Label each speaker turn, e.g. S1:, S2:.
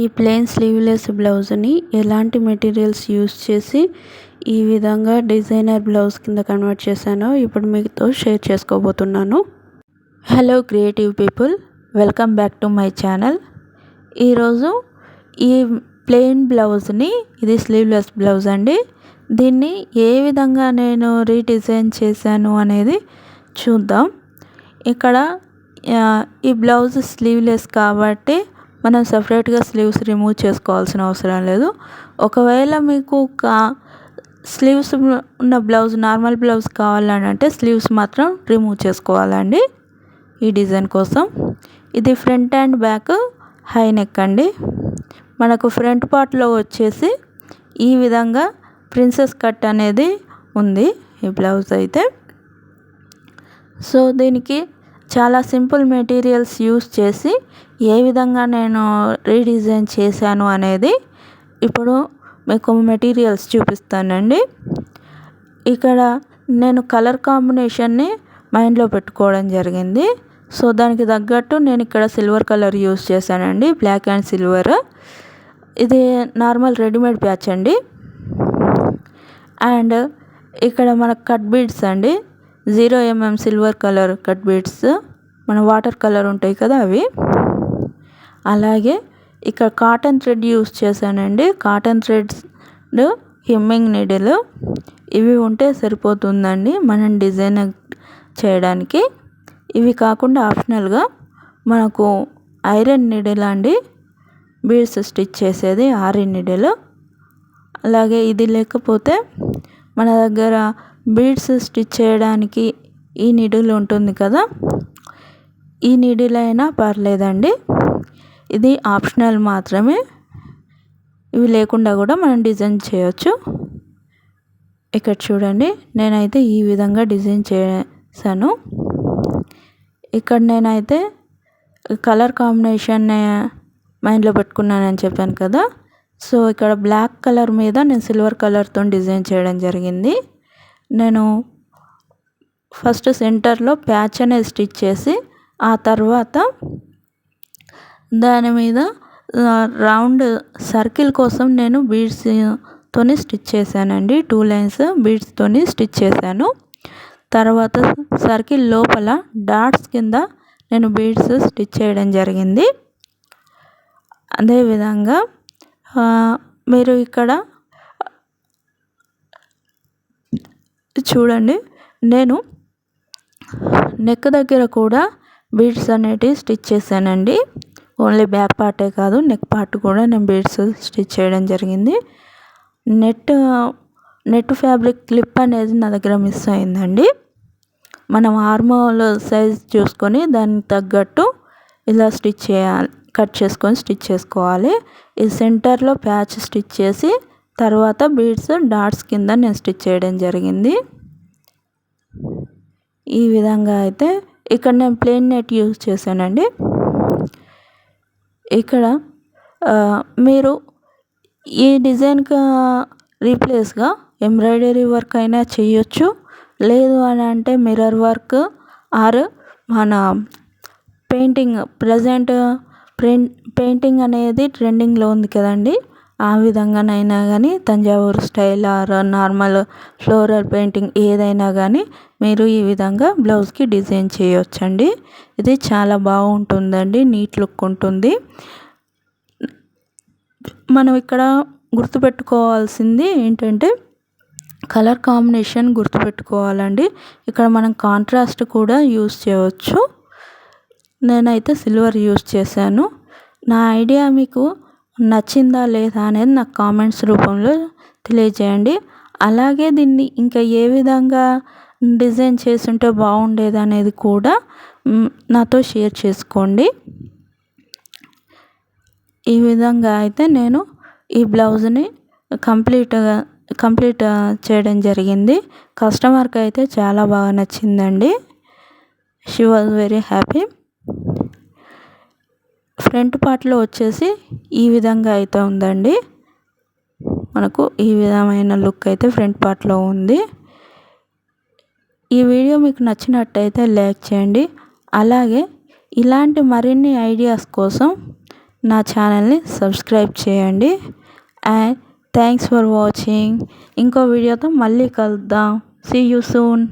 S1: ఈ plain sleeveless బ్లౌజ్ని ఎలాంటి మెటీరియల్స్ యూస్ చేసి ఈ విధంగా డిజైనర్ బ్లౌజ్ కింద కన్వర్ట్ చేశానో ఇప్పుడు మీతో షేర్ చేసుకోబోతున్నాను. Hello creative people, welcome back to my channel. ఈరోజు ఈ ప్లెయిన్ బ్లౌజ్ని, ఇది స్లీవ్లెస్ బ్లౌజ్ అండి, దీన్ని ఏ విధంగా నేను రీడిజైన్ చేశాను అనేది చూద్దాం. ఇక్కడ ఈ బ్లౌజ్ స్లీవ్లెస్ కాబట్టి మనం సపరేట్గా స్లీవ్స్ రిమూవ్ చేసుకోవాల్సిన అవసరం లేదు. ఒకవేళ మీకు స్లీవ్స్ ఉన్న బ్లౌజ్, నార్మల్ బ్లౌజ్ కావాలని అంటే స్లీవ్స్ మాత్రం రిమూవ్ చేసుకోవాలండి ఈ డిజైన్ కోసం. ఇది front and back high neck అండి. మనకు ఫ్రంట్ పార్ట్లో వచ్చేసి ఈ విధంగా ప్రిన్సెస్ కట్ అనేది ఉంది ఈ బ్లౌజ్ అయితే. సో దీనికి చాలా సింపుల్ మెటీరియల్స్ యూస్ చేసి ఏ విధంగా నేను రీడిజైన్ చేశాను అనేది ఇప్పుడు మీకు మెటీరియల్స్ చూపిస్తానండి. ఇక్కడ నేను కలర్ కాంబినేషన్ని మైండ్లో పెట్టుకోవడం జరిగింది. సో దానికి తగ్గట్టు నేను ఇక్కడ సిల్వర్ కలర్ యూస్ చేశానండి, బ్లాక్ అండ్ సిల్వర్. ఇది నార్మల్ రెడీమేడ్ ప్యాచ్ అండి. అండ్ ఇక్కడ మనకు కట్ బీడ్స్ అండి, 0 mm silver colour cut beads, మన వాటర్ కలర్ ఉంటాయి కదా అవి. అలాగే ఇక్కడ కాటన్ థ్రెడ్ యూస్ చేశానండి, కాటన్ థ్రెడ్స్, హెమ్మింగ్ నీడిల్. ఇవి ఉంటే సరిపోతుందండి మనం డిజైన్ చేయడానికి. ఇవి కాకుండా ఆప్షనల్గా మనకు ఐరన్ నీడిల్ అండి, బీడ్స్ స్టిచ్ చేసేది ఆరి నీడిల్. అలాగే ఇది లేకపోతే మన దగ్గర బీడ్స్ స్టిచ్ చేయడానికి ఈ నీడిల్ ఉంటుంది కదా, ఈ నీడిల్ అయినా పర్లేదండి, ఇది ఆప్షనల్ మాత్రమే. ఇవి లేకుండా కూడా మనం డిజైన్ చేయొచ్చు. ఇక్కడ చూడండి, నేనైతే ఈ విధంగా డిజైన్ చేశాను. ఇక్కడ నేనైతే కలర్ కాంబినేషన్ మైండ్లో పెట్టుకున్నానని చెప్పాను కదా. సో ఇక్కడ బ్లాక్ కలర్ మీద నేను సిల్వర్ కలర్తో డిజైన్ చేయడం జరిగింది. నేను ఫస్ట్ సెంటర్లో ప్యాచ్ అనేది స్టిచ్ చేసి ఆ తర్వాత దాని మీద రౌండ్ సర్కిల్ కోసం నేను బీడ్స్తోని స్టిచ్ చేశానండి. 2 లైన్స్ బీడ్స్తోని స్టిచ్ చేశాను. తర్వాత సర్కిల్ లోపల డాట్స్ కింద నేను బీడ్స్ స్టిచ్ చేయడం జరిగింది. అదేవిధంగా మీరు ఇక్కడ చూడండి, నేను నెక్ దగ్గర కూడా బీడ్స్ అనేటివి స్టిచ్ చేశానండి. ఓన్లీ బ్యాక్ పార్టే కాదు, నెక్ పార్ట్ కూడా నేను బీడ్స్ స్టిచ్ చేయడం జరిగింది. నెట్ ఫ్యాబ్రిక్ క్లిప్ అనేది నా దగ్గర మిస్ అయిందండి. మనం ఆర్మోల్ సైజ్ చూసుకొని దానికి తగ్గట్టు ఇలా స్టిచ్ చేయాలి, కట్ చేసుకొని స్టిచ్ చేసుకోవాలి. ఈ సెంటర్లో ప్యాచ్ స్టిచ్ చేసి తర్వాత బీడ్స్ డాట్స్ కింద నేను స్టిచ్ చేయడం జరిగింది. ఈ విధంగా అయితే ఇక్కడ నేను ప్లెయిన్ నెట్ యూజ్ చేశానండి. ఇక్కడ మీరు ఈ డిజైన్కి రీప్లేస్గా ఎంబ్రాయిడరీ వర్క్ అయినా చేయొచ్చు, లేదు అని అంటే మిర్రర్ వర్క్ ఆర్ మన పెయింటింగ్, ప్రజెంట్ పెయింటింగ్ అనేది ట్రెండింగ్లో ఉంది కదండి, ఆ విధంగానైనా కానీ Thanjavur style or normal floral painting ఏదైనా కానీ మీరు ఈ విధంగా బ్లౌజ్కి డిజైన్ చేయొచ్చండి. ఇది చాలా బాగుంటుందండి, నీట్ లుక్ ఉంటుంది. మనం ఇక్కడ గుర్తుపెట్టుకోవాల్సింది ఏంటంటే కలర్ కాంబినేషన్ గుర్తుపెట్టుకోవాలండి. ఇక్కడ మనం కాంట్రాస్ట్ కూడా యూస్ చేయవచ్చు. నేనైతే సిల్వర్ యూస్ చేశాను. నా ఐడియా మీకు నచ్చిందా లేదా అనేది నాకు కామెంట్స్ రూపంలో తెలియజేయండి. అలాగే దీన్ని ఇంకా ఏ విధంగా డిజైన్ చేసుంటే బాగుండేది అనేది కూడా నాతో షేర్ చేసుకోండి. ఈ విధంగా అయితే నేను ఈ బ్లౌజ్ని కంప్లీట్ చేయడం జరిగింది. కస్టమర్కి అయితే చాలా బాగా నచ్చిందండి. She was very happy. Front పార్ట్లో వచ్చేసి ఈ విధంగా అయితే ఉందండి. మనకు ఈ విధమైన లుక్ అయితే ఫ్రంట్ పార్ట్లో ఉంది. ఈ వీడియో మీకు నచ్చినట్టయితే లైక్ చేయండి. అలాగే ఇలాంటి మరిన్ని ఐడియాస్ కోసం నా ఛానల్ని సబ్స్క్రైబ్ చేయండి. And thanks for watching. ఇంకో వీడియోతో మళ్ళీ కలుద్దాం. See you soon.